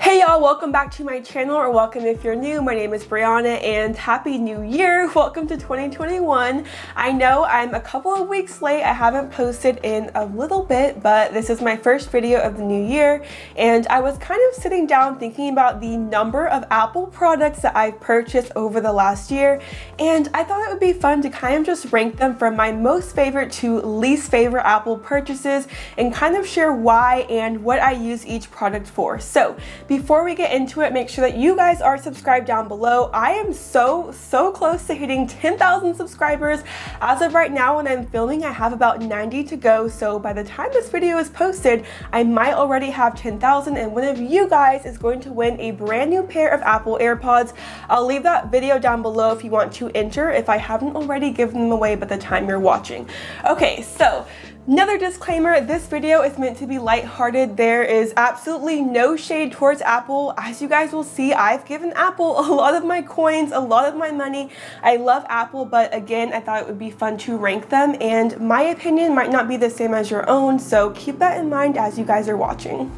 Hey y'all, welcome back to my channel, or welcome if you're new. My name is Brianna and Happy New Year. Welcome to 2021. I know I'm a couple of weeks late. I haven't posted in a little bit, but this is my first video of the new year, and I was kind of sitting down thinking about the number of Apple products that I've purchased over the last year, and I thought it would be fun to kind of just rank them from my most favorite to least favorite Apple purchases and kind of share why and what I use each product for. So before we get into it, make sure that you guys are subscribed down below. I am so close to hitting 10,000 subscribers. As of right now, when I'm filming, I have about 90 to go. So by the time this video is posted, I might already have 10,000, and one of you guys is going to win a brand new pair of Apple AirPods. I'll leave that video down below if you want to enter, if I haven't already given them away by the time you're watching. Okay, so another disclaimer, this video is meant to be lighthearted. There is absolutely no shade towards Apple. As you guys will see, I've given Apple a lot of my coins, a lot of my money. I love Apple, but again, I thought it would be fun to rank them, and my opinion might not be the same as your own, so keep that in mind as you guys are watching.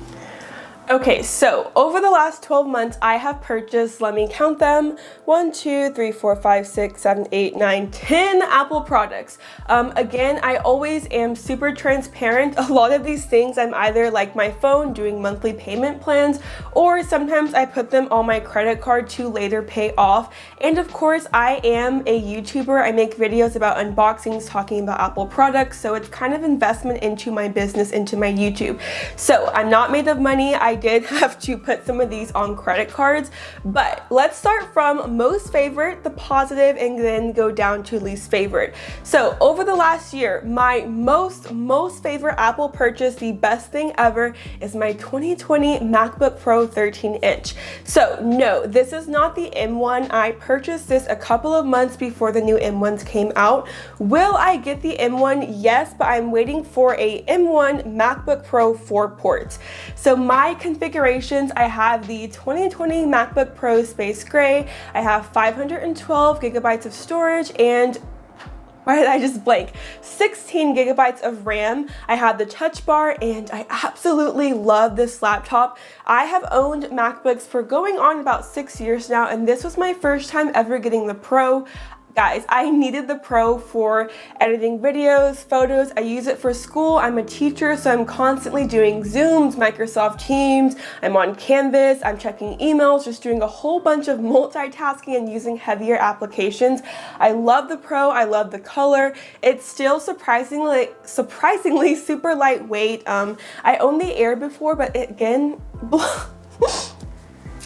Okay, so over the last 12 months, I have purchased, let me count them, 1, 2, 3, 4, 5, 6, 7, 8, 9, 10 Apple products. Again, I always am super transparent. A lot of these things, I'm either like my phone doing monthly payment plans, or sometimes I put them on my credit card to later pay off. And of course, I am a YouTuber. I make videos about unboxings, talking about Apple products, so it's kind of investment into my business, into my YouTube. So I'm not made of money. I did have to put some of these on credit cards, but let's start from most favorite, the positive, and then go down to least favorite. So over the last year, my most favorite Apple purchase, the best thing ever, is my 2020 MacBook Pro 13-inch. So no, this is not the M1. I purchased this a couple of months before the new M1s came out. Will I get the M1? Yes, but I'm waiting for a M1 MacBook Pro 4 ports. So my configurations, I have the 2020 MacBook Pro Space Gray. I have 512 gigabytes of storage, and why did I just blank? 16 gigabytes of RAM. I have the touch bar, and I absolutely love this laptop. I have owned MacBooks for going on about 6 years now, and this was my first time ever getting the Pro. Guys, I needed the Pro for editing videos, photos. I use it for school. I'm a teacher, so I'm constantly doing Zooms, Microsoft Teams. I'm on Canvas. I'm checking emails, just doing a whole bunch of multitasking and using heavier applications. I love the Pro. I love the color. It's still surprisingly super lightweight. I owned the Air before, but again,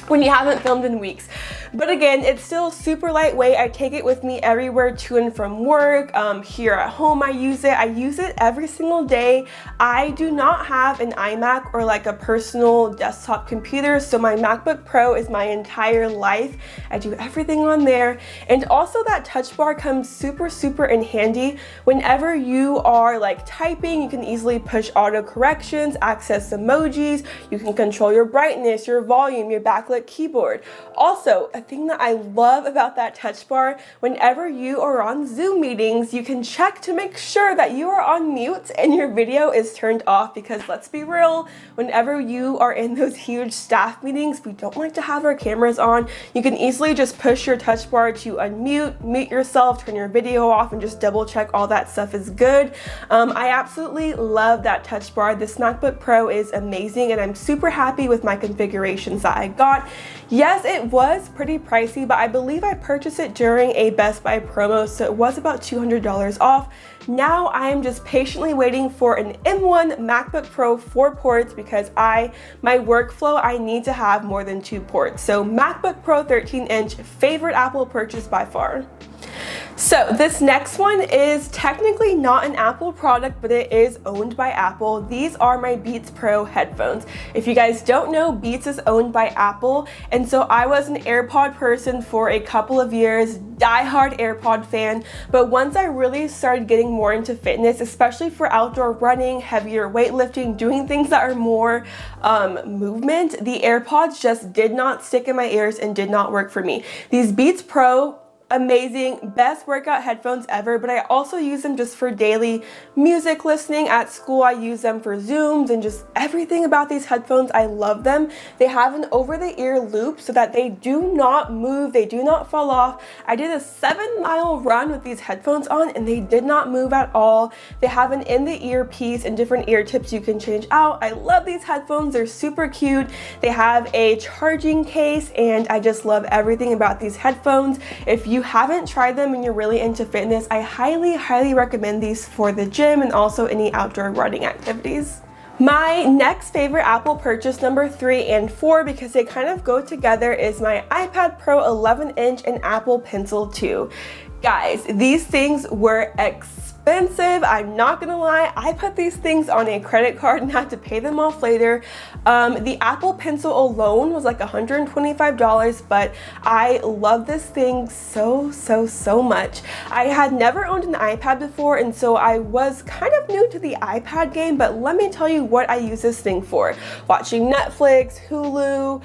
when you haven't filmed in weeks. But again, it's still super lightweight. I take it with me everywhere to and from work. Here at home, I use it. I use it every single day. I do not have an iMac or like a personal desktop computer, so my MacBook Pro is my entire life. I do everything on there. And also that touch bar comes super in handy. Whenever you are like typing, you can easily push auto corrections, access emojis, you can control your brightness, your volume, your backlit keyboard. Also, a thing that I love about that touch bar, whenever you are on Zoom meetings, you can check to make sure that you are on mute and your video is turned off, because let's be real, whenever you are in those huge staff meetings, we don't like to have our cameras on. You can easily just push your touch bar to unmute, mute yourself, turn your video off, and just double check all that stuff is good. I absolutely love that touch bar. This MacBook Pro is amazing, and I'm super happy with my configurations that I got. Yes, it was pretty pricey, but I believe I purchased it during a Best Buy promo, so it was about $200 off. Now I am just patiently waiting for an M1 MacBook Pro 4 ports, because my workflow, I need to have more than 2 ports. So MacBook Pro 13-inch, favorite Apple purchase by far. So this next one is technically not an Apple product, but it is owned by Apple. These are my Beats Pro headphones. If you guys don't know, Beats is owned by Apple, and so I was an AirPod person for a couple of years, diehard AirPod fan, but once I really started getting more into fitness, especially for outdoor running, heavier weightlifting, doing things that are more movement, the AirPods just did not stick in my ears and did not work for me. These Beats Pro, amazing, best workout headphones ever, but I also use them just for daily music listening. At school, I use them for Zooms and just everything about these headphones. I love them. They have an over-the-ear loop so that they do not move, they do not fall off. I did a 7-mile run with these headphones on and they did not move at all. They have an in-the-ear piece and different ear tips you can change out. I love these headphones. They're super cute. They have a charging case and I just love everything about these headphones. If you haven't tried them and you're really into fitness, I highly recommend these for the gym and also any outdoor running activities. My next favorite Apple purchase, number 3 and 4, because they kind of go together, is my iPad Pro 11-inch and Apple Pencil 2. Guys, these things were expensive. I'm not gonna lie, I put these things on a credit card and had to pay them off later. The Apple Pencil alone was like $125, but I love this thing so much. I had never owned an iPad before, and so I was kind of new to the iPad game, but let me tell you what I use this thing for. Watching Netflix, Hulu.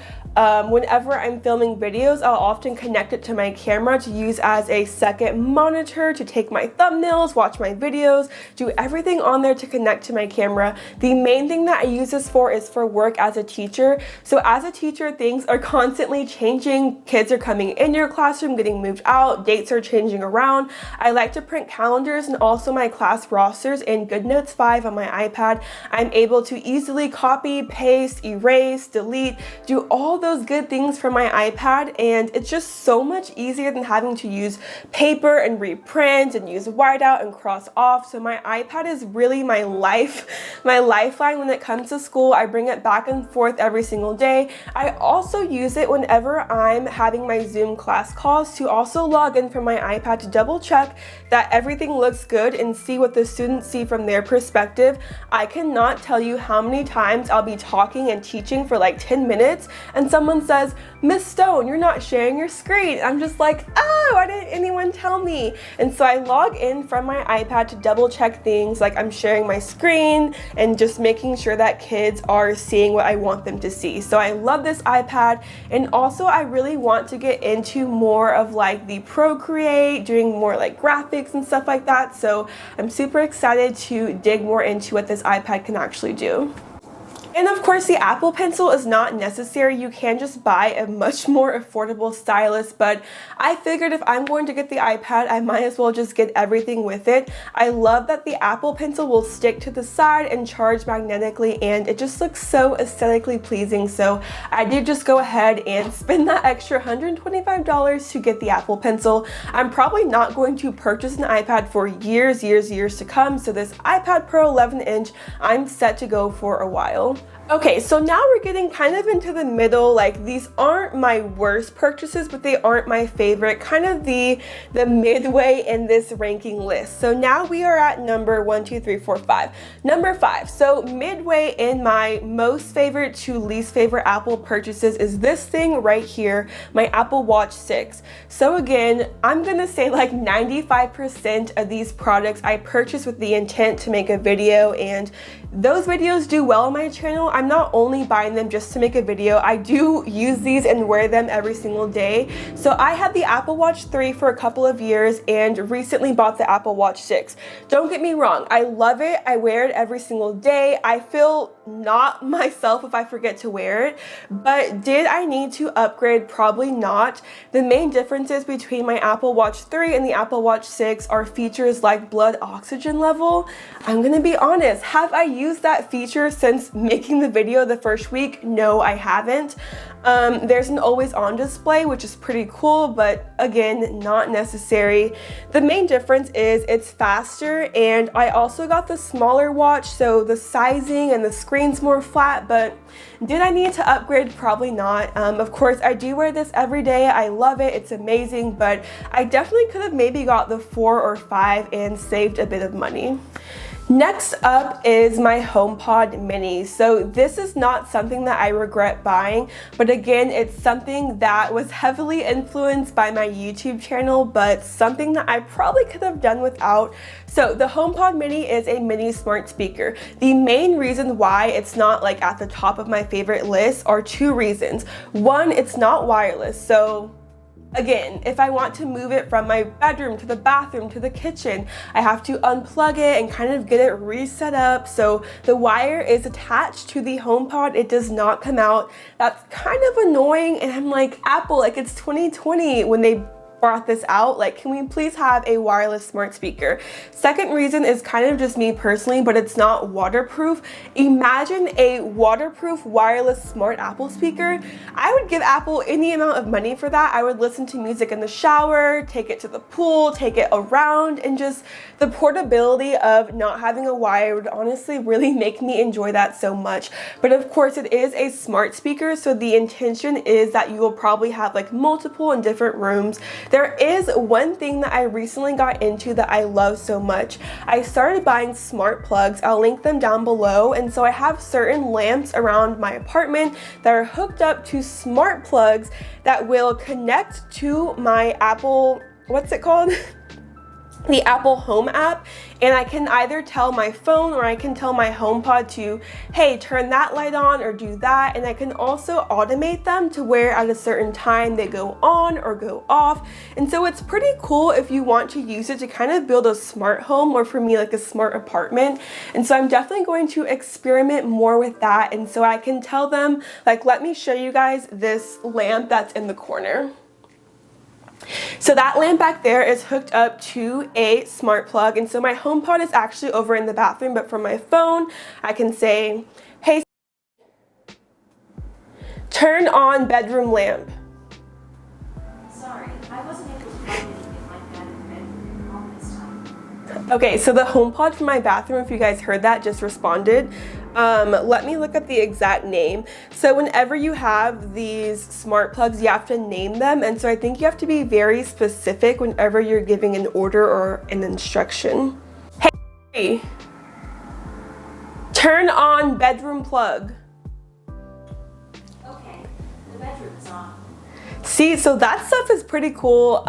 Whenever I'm filming videos, I'll often connect it to my camera to use as a second monitor to take my thumbnails, watch my videos, do everything on there to connect to my camera. The main thing that I use this for is for work as a teacher. So as a teacher, things are constantly changing. Kids are coming in your classroom, getting moved out, dates are changing around. I like to print calendars and also my class rosters in GoodNotes 5 on my iPad. I'm able to easily copy, paste, erase, delete, do all those good things from my iPad, and it's just so much easier than having to use paper and reprint and use whiteout and cross off. So my iPad is really my lifeline when it comes to school. I bring it back and forth every single day. I also use it whenever I'm having my Zoom class calls to also log in from my iPad to double check that everything looks good and see what the students see from their perspective. I cannot tell you how many times I'll be talking and teaching for like 10 minutes and someone says, "Miss Stone, you're not sharing your screen." I'm just like, oh, why didn't anyone tell me? And so I log in from my iPad to double check things like I'm sharing my screen and just making sure that kids are seeing what I want them to see. So I love this iPad, and also I really want to get into more of like the Procreate, doing more like graphics and stuff like that. So I'm super excited to dig more into what this iPad can actually do. And of course, the Apple Pencil is not necessary. You can just buy a much more affordable stylus, but I figured if I'm going to get the iPad, I might as well just get everything with it. I love that the Apple Pencil will stick to the side and charge magnetically, and it just looks so aesthetically pleasing. So I did just go ahead and spend that extra $125 to get the Apple Pencil. I'm probably not going to purchase an iPad for years to come, so this iPad Pro 11-inch, I'm set to go for a while. Okay, so now we're getting kind of into the middle. Like, these aren't my worst purchases, but they aren't my favorite, kind of the midway in this ranking list. So now we are at number 1, 2, 3, 4, 5. Number 5. So midway in my most favorite to least favorite Apple purchases is this thing right here, my Apple Watch 6. So again, I'm gonna say like 95% of these products I purchased with the intent to make a video, and those videos do well on my channel. I'm not only buying them just to make a video, I do use these and wear them every single day. So I had the Apple Watch 3 for a couple of years and recently bought the Apple Watch 6. Don't get me wrong, I love it. I wear it every single day. I feel not myself if I forget to wear it, but did I need to upgrade? Probably not. The main differences between my Apple Watch 3 and the Apple Watch 6 are features like blood oxygen level. I'm gonna be honest, have I used that feature since making the video the first week? No, I haven't. There's an always on display, which is pretty cool, but again, not necessary. The main difference is it's faster, and I also got the smaller watch, so the sizing and the screen's more flat, but did I need to upgrade? Probably not. Of course, I do wear this every day. I love it. It's amazing, but I definitely could have maybe got the 4 or 5 and saved a bit of money. Next up is my HomePod mini. So this is not something that I regret buying, but again, it's something that was heavily influenced by my YouTube channel, but something that I probably could have done without. So the HomePod mini is a mini smart speaker. The main reason why it's not like at the top of my favorite list are 2 reasons. One, it's not wireless. So again, if I want to move it from my bedroom to the bathroom to the kitchen, I have to unplug it and kind of get it reset up. So the wire is attached to the HomePod. It does not come out. That's kind of annoying. And I'm like, Apple, like it's 2020 when they brought this out. Like, can we please have a wireless smart speaker? Second reason is kind of just me personally, but it's not waterproof. Imagine a waterproof wireless smart Apple speaker. I would give Apple any amount of money for that. I would listen to music in the shower, take it to the pool, take it around, and just the portability of not having a wire would honestly really make me enjoy that so much. But of course, it is a smart speaker, so the intention is that you will probably have like multiple in different rooms. There is one thing that I recently got into that I love so much. I started buying smart plugs. I'll link them down below. And so I have certain lamps around my apartment that are hooked up to smart plugs that will connect to my Apple, what's it called? The Apple Home app, and I can either tell my phone or I can tell my HomePod to, hey, turn that light on or do that, and I can also automate them to where at a certain time they go on or go off. And so it's pretty cool if you want to use it to kind of build a smart home, or for me like a smart apartment. And so I'm definitely going to experiment more with that, and so I can tell them, like, let me show you guys this lamp that's in the corner. So that lamp back there is hooked up to a smart plug, and so my HomePod is actually over in the bathroom, but from my phone I can say, hey, turn on bedroom lamp. Sorry, I wasn't able to find anything like that in the bedroom all this time. Okay, so the HomePod from my bathroom, if you guys heard that, just responded. Let me look up the exact name. So whenever you have these smart plugs, you have to name them. And so I think you have to be very specific whenever you're giving an order or an instruction. Hey, turn on bedroom plug. Okay, the bedroom is on. See, so that stuff is pretty cool.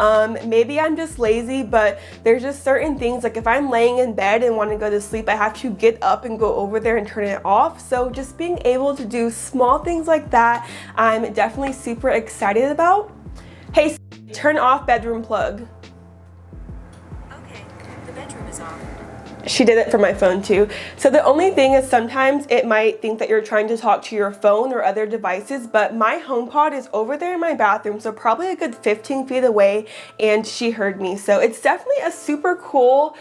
Maybe I'm just lazy, but there's just certain things, like if I'm laying in bed and want to go to sleep, I have to get up and go over there and turn it off. So just being able to do small things like that, I'm definitely super excited about. Hey, turn off bedroom plug. Okay, the bedroom is on. She did it for my phone too. So the only thing is sometimes it might think that you're trying to talk to your phone or other devices, but my HomePod is over there in my bathroom, so probably a good 15 feet away, and she heard me. So it's definitely a super cool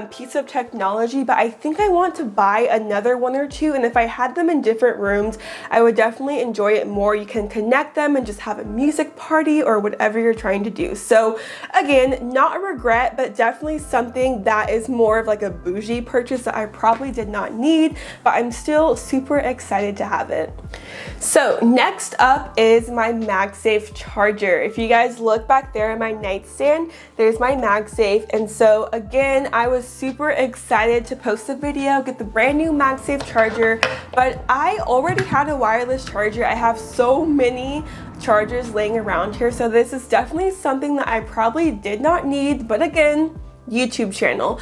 piece of technology, but I think I want to buy another one or two, and if I had them in different rooms, I would definitely enjoy it more. You can connect them and just have a music party or whatever you're trying to do. So again, not a regret, but definitely something that is more of like a bougie purchase that I probably did not need, but I'm still super excited to have it. So next up is my MagSafe charger. If you guys look back there in my nightstand, there's my MagSafe, and so again, I was super excited to post a video, get the brand new MagSafe charger, but I already had a wireless charger. I have so many chargers laying around here, so this is definitely something that I probably did not need, but again, YouTube channel.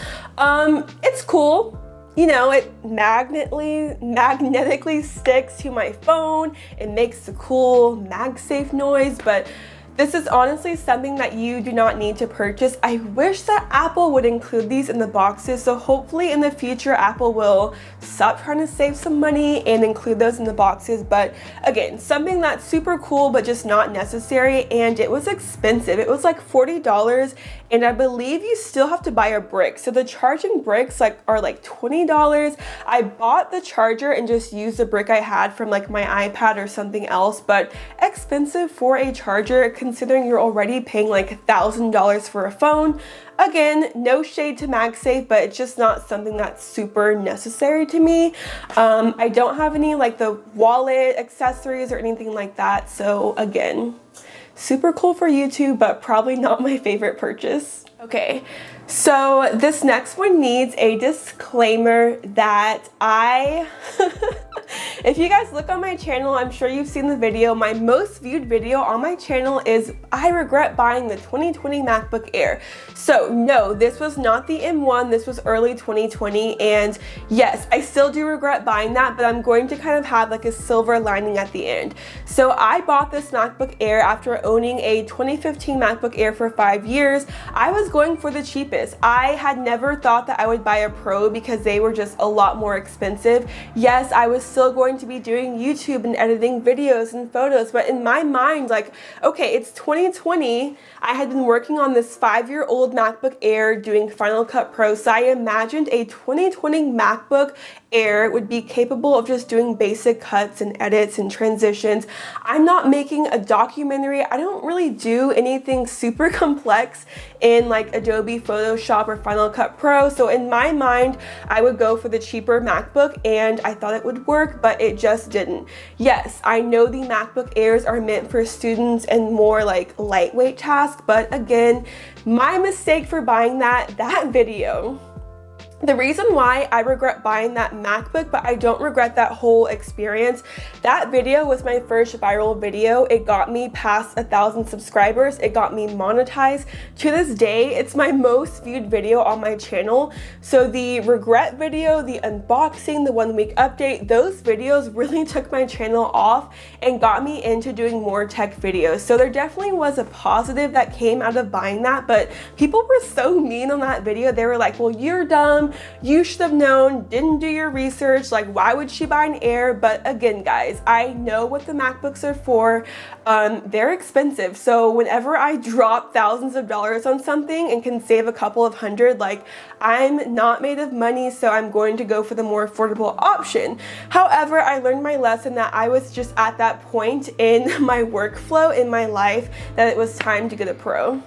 It's cool. You know, it magnetically sticks to my phone. It makes the cool MagSafe noise, but this is honestly something that you do not need to purchase. I wish that Apple would include these in the boxes, so hopefully in the future Apple will stop trying to save some money and include those in the boxes. But again, something that's super cool but just not necessary, and it was expensive. It was like $40, and I believe you still have to buy a brick. So the charging bricks are like $20. I bought the charger and just used the brick I had from like my iPad or something else, but expensive for a charger considering you're already paying like $1,000 for a phone. Again, no shade to MagSafe, but it's just not something that's super necessary to me. I don't have any like the wallet accessories or anything like that. So again, super cool for YouTube, but probably not my favorite purchase. Okay, so this next one needs a disclaimer that if you guys look on my channel, I'm sure you've seen the video. My most viewed video on my channel is I regret buying the 2020 MacBook Air. So no, this was not the M1, this was early 2020, and yes, I still do regret buying that, but I'm going to kind of have like a silver lining at the end. So I bought this MacBook Air after owning a 2015 MacBook Air for 5 years. I was going for the cheapest. I had never thought that I would buy a Pro because they were just a lot more expensive. Yes, I was still going to be doing YouTube and editing videos and photos, but in my mind, like, okay, it's 2020. I had been working on this 5-year-old MacBook Air doing Final Cut Pro, so I imagined a 2020 MacBook Air would be capable of just doing basic cuts and edits and transitions. I'm not making a documentary. I don't really do anything super complex in like Adobe Photoshop or Final Cut Pro. So in my mind, I would go for the cheaper MacBook, and I thought it would work, but it just didn't. Yes, I know the MacBook Airs are meant for students and more like lightweight tasks, but again, my mistake for buying that video. The reason why I regret buying that MacBook, but I don't regret that whole experience, that video was my first viral video. It got me past 1,000 subscribers. It got me monetized. To this day, it's my most viewed video on my channel. So the regret video, the unboxing, the 1-week update, those videos really took my channel off and got me into doing more tech videos. So there definitely was a positive that came out of buying that, but people were so mean on that video. They were like, well, you're dumb. You should have known, didn't do your research, like why would she buy an Air? But again, guys, I know what the MacBooks are for. They're expensive. So whenever I drop thousands of dollars on something and can save a couple of hundred, like I'm not made of money, so I'm going to go for the more affordable option. However, I learned my lesson that I was just at that point in my workflow in my life that it was time to get a Pro.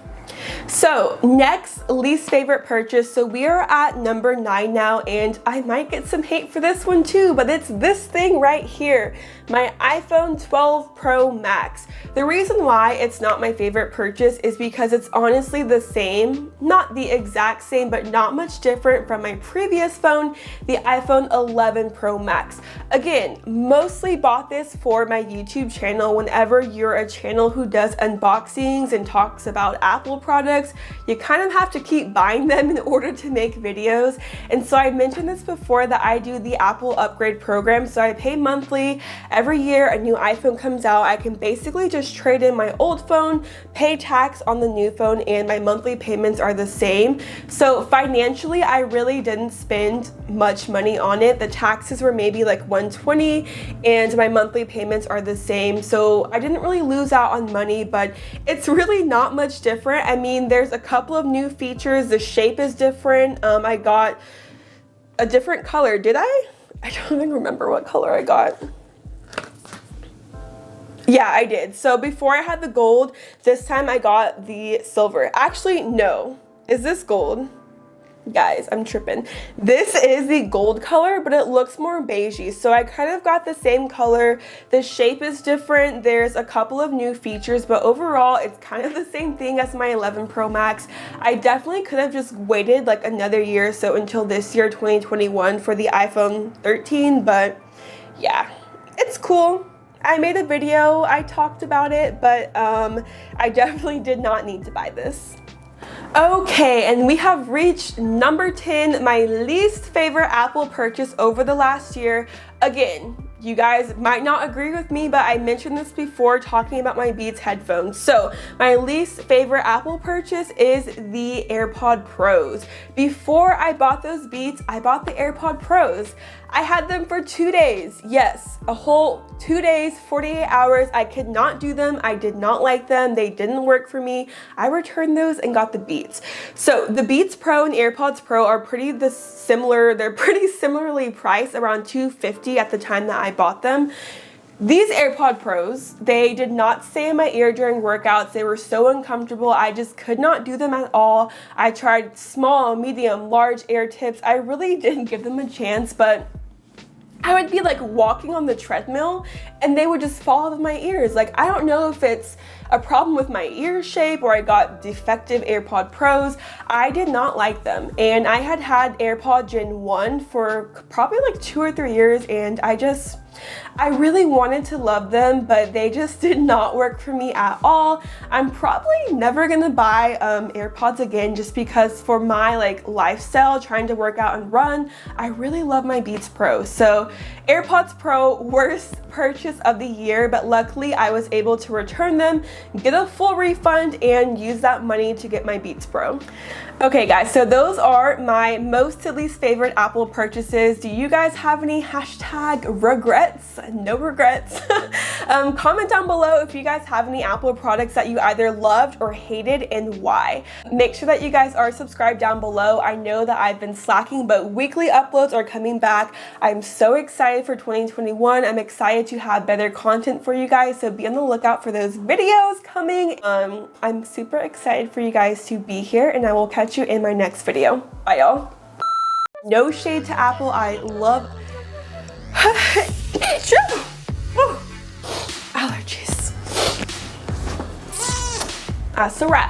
So next, least favorite purchase. So we are at number 9 now, and I might get some hate for this one too, but it's this thing right here, my iPhone 12 Pro Max. The reason why it's not my favorite purchase is because it's honestly the same, not the exact same, but not much different from my previous phone, the iPhone 11 Pro Max. Again, mostly bought this for my YouTube channel. Whenever you're a channel who does unboxings and talks about Apple products, you kind of have to keep buying them in order to make videos. And so I mentioned this before that I do the Apple upgrade program. So I pay monthly. Every year a new iPhone comes out, I can basically just trade in my old phone, pay tax on the new phone, and my monthly payments are the same. So financially, I really didn't spend much money on it. The taxes were maybe like $120 and my monthly payments are the same. So I didn't really lose out on money, but it's really not much different. I mean, there's a couple of new features. The shape is different. I got a different color. Did I? I don't even remember what color I got. Yeah, I did. So before I had the gold, this time I got the silver. Actually, no. Is this gold? Guys, I'm tripping. This is the gold color, but it looks more beigey. So I kind of got the same color. The shape is different. There's a couple of new features, but overall, it's kind of the same thing as my 11 Pro Max. I definitely could have just waited like another year or so until this year, 2021, for the iPhone 13, but yeah, it's cool. I made a video, I talked about it, but I definitely did not need to buy this. Okay, and we have reached number 10, my least favorite Apple purchase over the last year. Again, you guys might not agree with me, but I mentioned this before talking about my Beats headphones. So my least favorite Apple purchase is the AirPod Pros. Before I bought those Beats, I bought the AirPod Pros. I had them for 2 days. Yes, a whole 2 days, 48 hours. I could not do them. I did not like them. They didn't work for me. I returned those and got the Beats. So the Beats Pro and AirPods Pro are pretty similar. They're pretty similarly priced, around $250 at the time that I bought them. These AirPod Pros, they did not stay in my ear during workouts. They were so uncomfortable. I just could not do them at all. I tried small, medium, large ear tips. I really didn't give them a chance, but I would be like walking on the treadmill and they would just fall out of my ears. Like, I don't know if it's a problem with my ear shape or I got defective AirPod Pros. I did not like them. And I had AirPod Gen 1 for probably like 2 or 3 years, and I really wanted to love them, but they just did not work for me at all. I'm probably never gonna buy AirPods again, just because for my like lifestyle, trying to work out and run, I really love my Beats Pro. So AirPods Pro, worst purchase of the year, but luckily I was able to return them, get a full refund, and use that money to get my Beats Pro. Okay guys, so those are my most to least favorite Apple purchases. Do you guys have any hashtag regrets? No regrets. Comment down below if you guys have any Apple products that you either loved or hated and why. Make sure that you guys are subscribed down below. I know that I've been slacking, but weekly uploads are coming back. I'm so excited for 2021. I'm excited to have better content for you guys, so be on the lookout for those videos coming. I'm super excited for you guys to be here, and I will catch you in my next video. Bye y'all. No shade to Apple, I love allergies. That's a wrap.